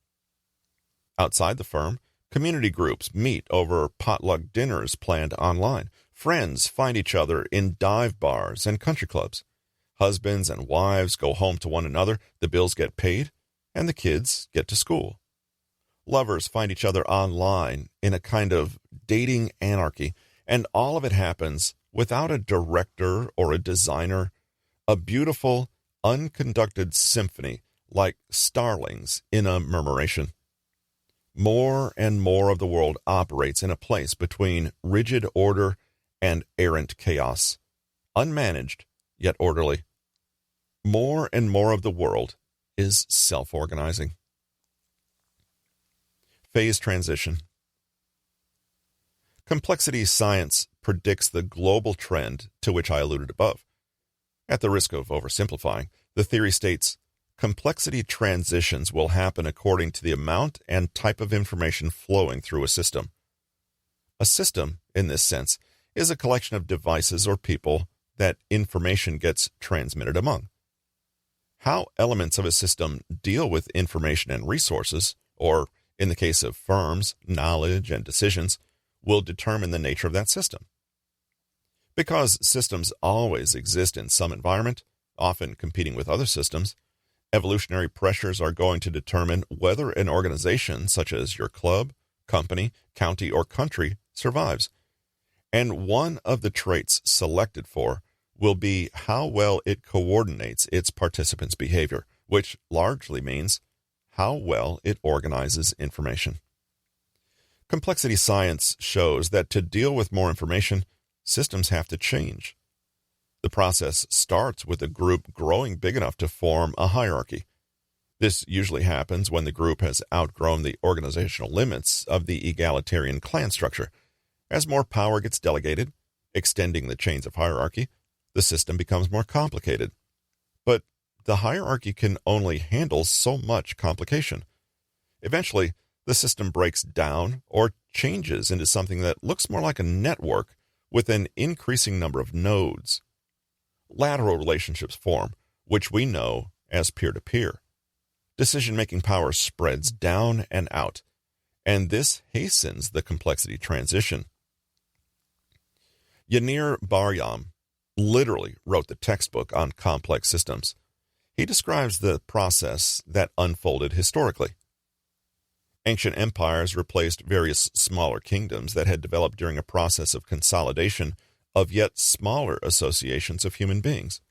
Outside the firm, community groups meet over potluck dinners planned online. Friends find each other in dive bars and country clubs. Husbands and wives go home to one another, the bills get paid, and the kids get to school. Lovers find each other online in a kind of dating anarchy, and all of it happens without a director or a designer, a beautiful, unconducted symphony like starlings in a murmuration. More and more of the world operates in a place between rigid order and errant chaos, unmanaged yet orderly. More and more of the world is self-organizing. Phase transition. Complexity science predicts the global trend to which I alluded above. At the risk of oversimplifying, the theory states, complexity transitions will happen according to the amount and type of information flowing through a system. A system, in this sense, is a collection of devices or people that information gets transmitted among. How elements of a system deal with information and resources, or In the case of firms, knowledge and decisions will determine the nature of that system. Because systems always exist in some environment, often competing with other systems, evolutionary pressures are going to determine whether an organization such as your club, company, county, or country survives. And one of the traits selected for will be how well it coordinates its participants' behavior, which largely means how well it organizes information. Complexity science shows that to deal with more information, systems have to change. The process starts with a group growing big enough to form a hierarchy. This usually happens when the group has outgrown the organizational limits of the egalitarian clan structure. As more power gets delegated, extending the chains of hierarchy, the system becomes more complicated. But the hierarchy can only handle so much complication. Eventually, the system breaks down or changes into something that looks more like a network with an increasing number of nodes. Lateral relationships form, which we know as peer-to-peer. Decision-making power spreads down and out, and this hastens the complexity transition. Yanir Bar-Yam literally wrote the textbook on complex systems. He describes the process that unfolded historically. Ancient empires replaced various smaller kingdoms that had developed during a process of consolidation of yet smaller associations of human beings.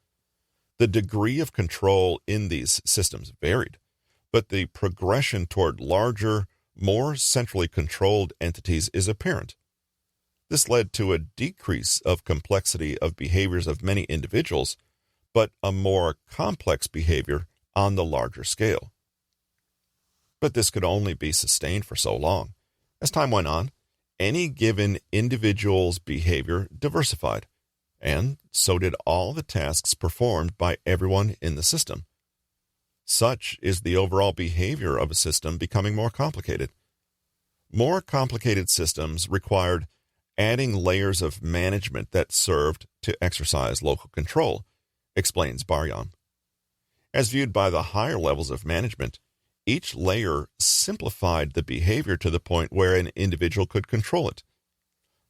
The degree of control in these systems varied, but the progression toward larger, more centrally controlled entities is apparent. This led to a decrease of complexity of behaviors of many individuals, but a more complex behavior on the larger scale. But this could only be sustained for so long. As time went on, any given individual's behavior diversified, and so did all the tasks performed by everyone in the system. Such is the overall behavior of a system becoming more complicated. More complicated systems required adding layers of management that served to exercise local control, explains Bar-Yam. As viewed by the higher levels of management, each layer simplified the behavior to the point where an individual could control it.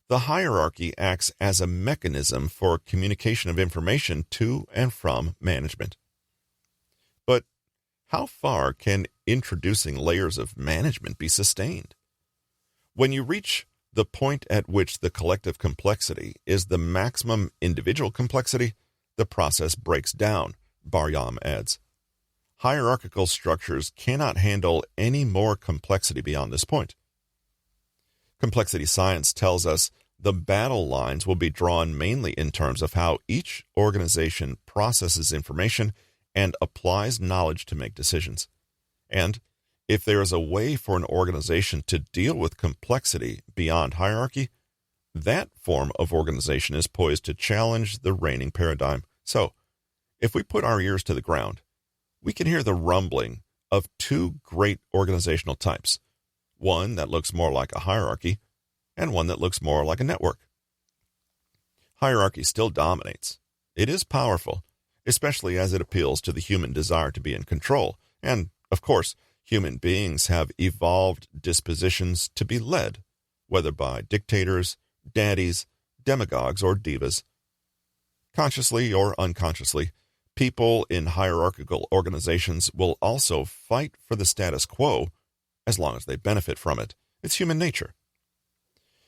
The hierarchy acts as a mechanism for communication of information to and from management. But how far can introducing layers of management be sustained? When you reach the point at which the collective complexity is the maximum individual complexity, the process breaks down, Bar-Yam adds. Hierarchical structures cannot handle any more complexity beyond this point. Complexity science tells us the battle lines will be drawn mainly in terms of how each organization processes information and applies knowledge to make decisions. And if there is a way for an organization to deal with complexity beyond hierarchy, that form of organization is poised to challenge the reigning paradigm. So, if we put our ears to the ground, we can hear the rumbling of two great organizational types, one that looks more like a hierarchy and one that looks more like a network. Hierarchy still dominates. It is powerful, especially as it appeals to the human desire to be in control. And, of course, human beings have evolved dispositions to be led, whether by dictators, daddies, demagogues, or divas. Consciously or unconsciously, people in hierarchical organizations will also fight for the status quo as long as they benefit from it. It's human nature.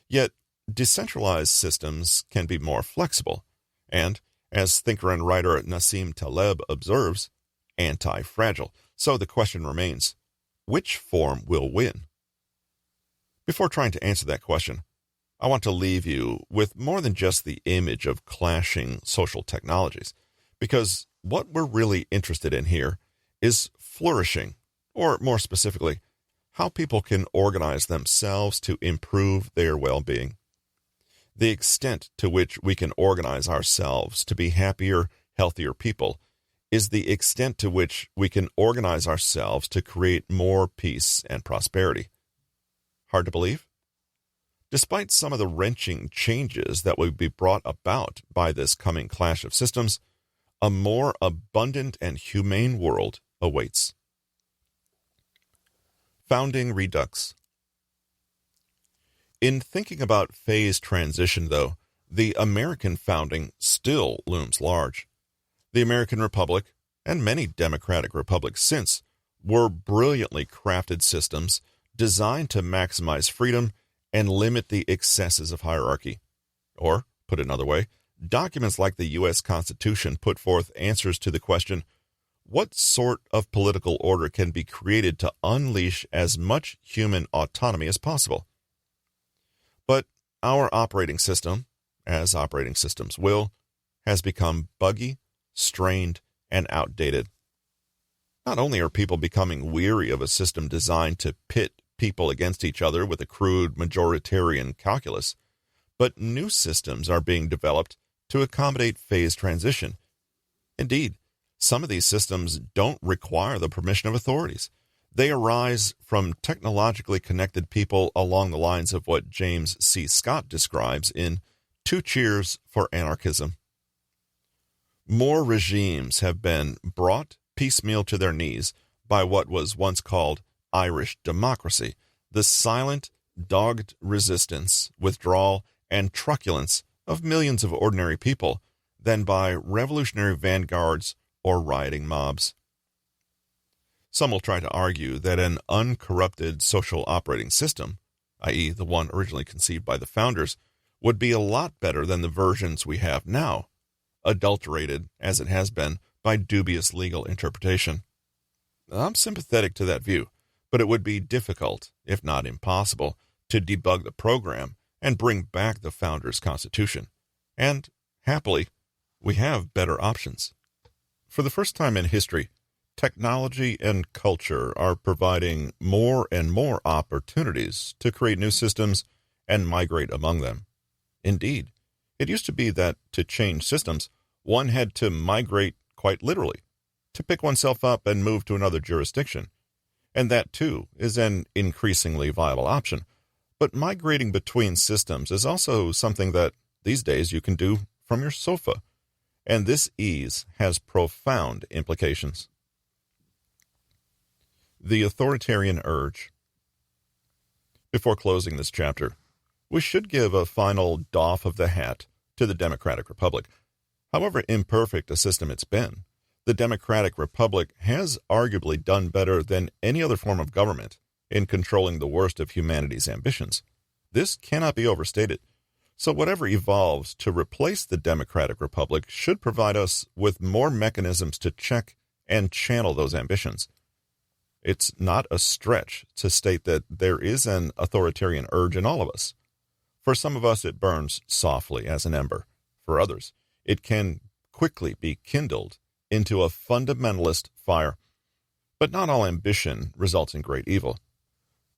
Yet, decentralized systems can be more flexible, and, as thinker and writer Nassim Taleb observes, anti-fragile. So the question remains, which form will win? Before trying to answer that question, I want to leave you with more than just the image of clashing social technologies, because what we're really interested in here is flourishing, or more specifically, how people can organize themselves to improve their well-being. The extent to which we can organize ourselves to be happier, healthier people is the extent to which we can organize ourselves to create more peace and prosperity. Hard to believe? Despite some of the wrenching changes that will be brought about by this coming clash of systems, a more abundant and humane world awaits. Founding Redux. In thinking about phase transition, though, the American founding still looms large. The American Republic, and many democratic republics since, were brilliantly crafted systems designed to maximize freedom and limit the excesses of hierarchy. Or, put another way, documents like the U.S. Constitution put forth answers to the question, what sort of political order can be created to unleash as much human autonomy as possible? But our operating system, as operating systems will, has become buggy, strained, and outdated. Not only are people becoming weary of a system designed to pit people against each other with a crude majoritarian calculus, but new systems are being developed to accommodate phase transition. Indeed, some of these systems don't require the permission of authorities. They arise from technologically connected people along the lines of what James C. Scott describes in Two Cheers for Anarchism. More regimes have been brought piecemeal to their knees by what was once called Irish democracy, the silent, dogged resistance, withdrawal, and truculence of millions of ordinary people than by revolutionary vanguards or rioting mobs. Some will try to argue that an uncorrupted social operating system, i.e. the one originally conceived by the founders, would be a lot better than the versions we have now, adulterated, as it has been, by dubious legal interpretation. I'm sympathetic to that view, but it would be difficult, if not impossible, to debug the program and bring back the founders' constitution. And, happily, we have better options. For the first time in history, technology and culture are providing more and more opportunities to create new systems and migrate among them. Indeed, it used to be that to change systems, one had to migrate quite literally, to pick oneself up and move to another jurisdiction. And that, too, is an increasingly viable option. But migrating between systems is also something that, these days, you can do from your sofa. And this ease has profound implications. The authoritarian urge. Before closing this chapter, we should give a final doff of the hat to the Democratic Republic. However imperfect a system it's been, the Democratic Republic has arguably done better than any other form of government in controlling the worst of humanity's ambitions. This cannot be overstated. So whatever evolves to replace the Democratic Republic should provide us with more mechanisms to check and channel those ambitions. It's not a stretch to state that there is an authoritarian urge in all of us. For some of us, it burns softly as an ember. For others, it can quickly be kindled into a fundamentalist fire. But not all ambition results in great evil.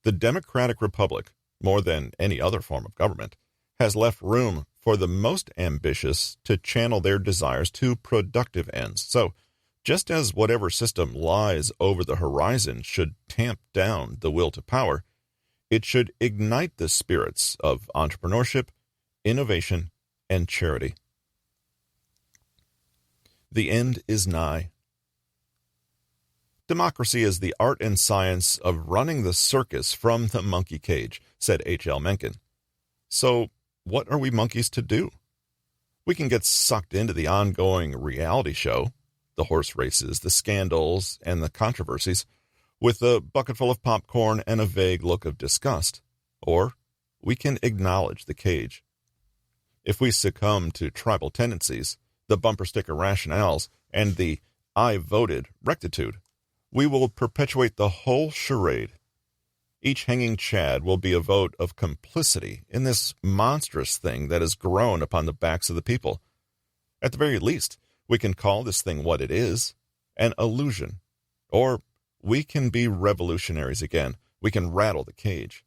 The Democratic Republic, more than any other form of government, has left room for the most ambitious to channel their desires to productive ends. So, just as whatever system lies over the horizon should tamp down the will to power, it should ignite the spirits of entrepreneurship, innovation, and charity. The end is nigh. Democracy is the art and science of running the circus from the monkey cage, said H.L. Mencken. So, what are we monkeys to do? We can get sucked into the ongoing reality show, the horse races, the scandals, and the controversies, with a bucket full of popcorn and a vague look of disgust. Or we can acknowledge the cage. If we succumb to tribal tendencies, the bumper sticker rationales, and the I voted rectitude, we will perpetuate the whole charade. Each hanging chad will be a vote of complicity in this monstrous thing that has grown upon the backs of the people. At the very least, we can call this thing what it is, an illusion. Or we can be revolutionaries again. We can rattle the cage.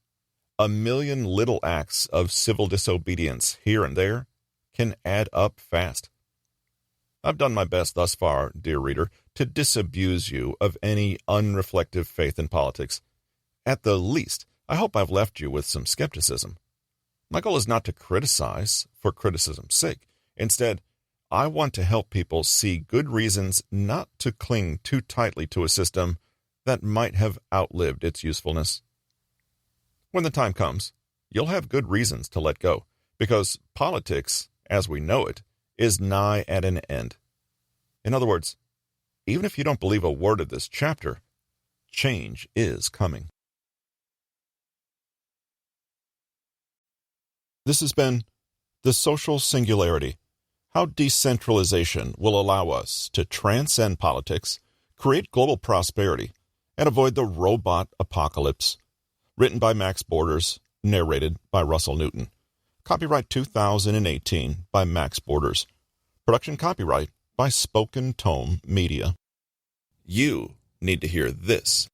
A million little acts of civil disobedience here and there can add up fast. I've done my best thus far, dear reader, to disabuse you of any unreflective faith in politics. At the least, I hope I've left you with some skepticism. My goal is not to criticize for criticism's sake. Instead, I want to help people see good reasons not to cling too tightly to a system that might have outlived its usefulness. When the time comes, you'll have good reasons to let go, because politics, as we know it, is nigh at an end. In other words, even if you don't believe a word of this chapter, change is coming. This has been The Social Singularity: How Decentralization Will Allow Us to Transcend Politics, Create Global Prosperity, and Avoid the Robot Apocalypse. Written by Max Borders, narrated by Russell Newton. Copyright 2018 by Max Borders. Production copyright by Spoken Tome Media. You need to hear this.